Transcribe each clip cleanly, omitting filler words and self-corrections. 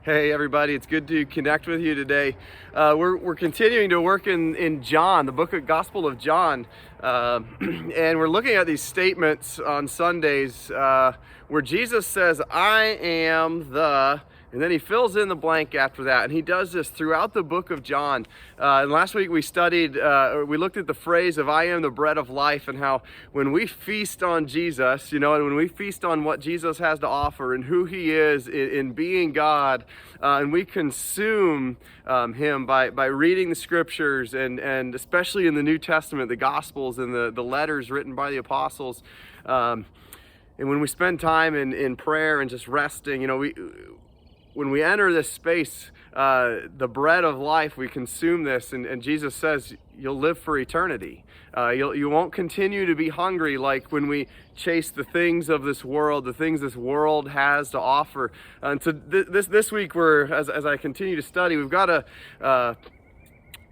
Hey everybody, it's good to connect with you today. We're continuing to work in John, the book of Gospel of John, and we're looking at these statements on Sundays where Jesus says, "I am the," and then he fills in the blank after that, and he does this throughout the book of John. And last week we looked at the phrase of "I am the bread of life," and how when we feast on Jesus, and when we feast on what Jesus has to offer and who he is in being God, and we consume him by reading the scriptures and especially in the New Testament, the Gospels and the letters written by the apostles, and when we spend time in prayer and just resting, when we enter this space, the bread of life, we consume this, and Jesus says you'll live for eternity. You won't continue to be hungry like when we chase the things of this world, the things this world has to offer. And so this week, as I continue to study, we've got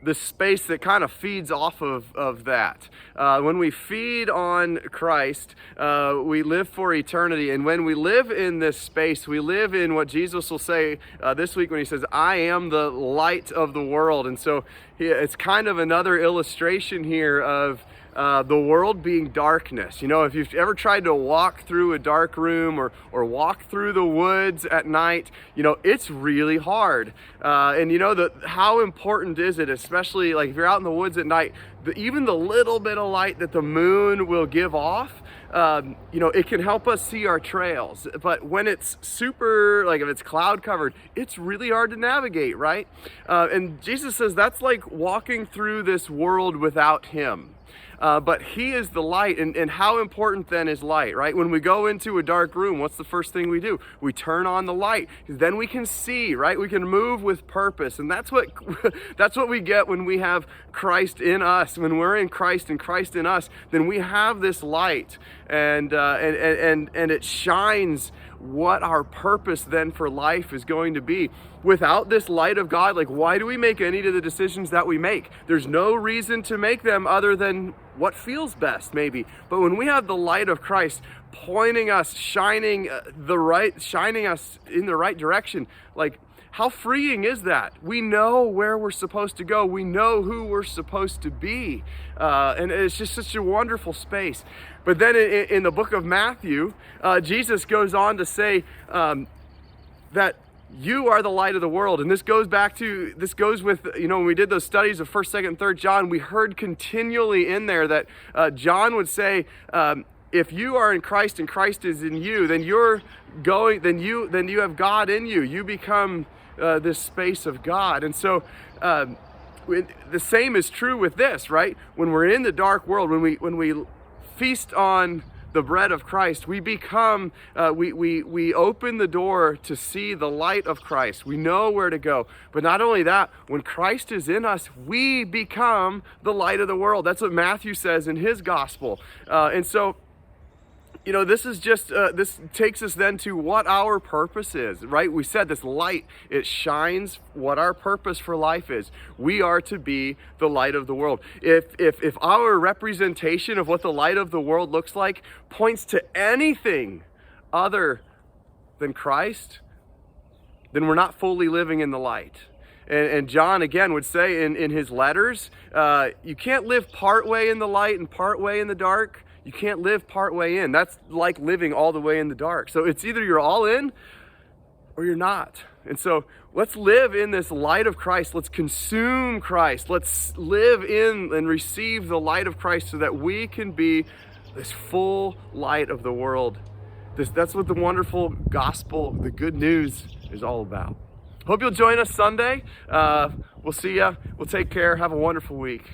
this space that kind of feeds off of that. When we feed on Christ, we live for eternity. And when we live in this space, we live in what Jesus will say this week when he says, "I am the light of the world." And so it's kind of another illustration here of the world being darkness. If you've ever tried to walk through a dark room or walk through the woods at night, it's really hard. And how important is it, especially like if you're out in the woods at night, even the little bit of light that the moon will give off, it can help us see our trails. But when it's super, like if it's cloud covered, it's really hard to navigate, right? And Jesus says that's like walking through this world without him. But he is the light, and how important then is light, right? When we go into a dark room, what's the first thing we do? We turn on the light. Then we can see, right? We can move with purpose, and that's what we get when we have Christ in us. When we're in Christ and Christ in us, then we have this light, and it shines what our purpose then for life is going to be. Without this light of God, like, why do we make any of the decisions that we make? There's no reason to make them other than what feels best, maybe. But when we have the light of Christ pointing us, shining us in the right direction, like, how freeing is that? We know where we're supposed to go. We know who we're supposed to be. And it's just such a wonderful space. But then in the book of Matthew, Jesus goes on to say that you are the light of the world. And this goes with, when we did those studies of 1st, 2nd, 3rd John, we heard continually in there that John would say, if you are in Christ and Christ is in you, then you have God in you. You become this space of God. And so the same is true with this, right? When we're in the dark world, when we feast on the bread of Christ, we become, we open the door to see the light of Christ. We know where to go. But not only that, when Christ is in us, we become the light of the world. That's what Matthew says in his gospel. And so, this is just, this takes us then to what our purpose is, right? We said this light, it shines what our purpose for life is. We are to be the light of the world. If our representation of what the light of the world looks like points to anything other than Christ, then we're not fully living in the light. And John, again, would say in his letters, you can't live part way in the light and part way in the dark. You can't live part way in. That's like living all the way in the dark. So it's either you're all in or you're not. And so let's live in this light of Christ. Let's consume Christ. Let's live in and receive the light of Christ so that we can be this full light of the world. That's what the wonderful gospel, the good news, is all about. Hope you'll join us Sunday. We'll see ya. We'll take care. Have a wonderful week.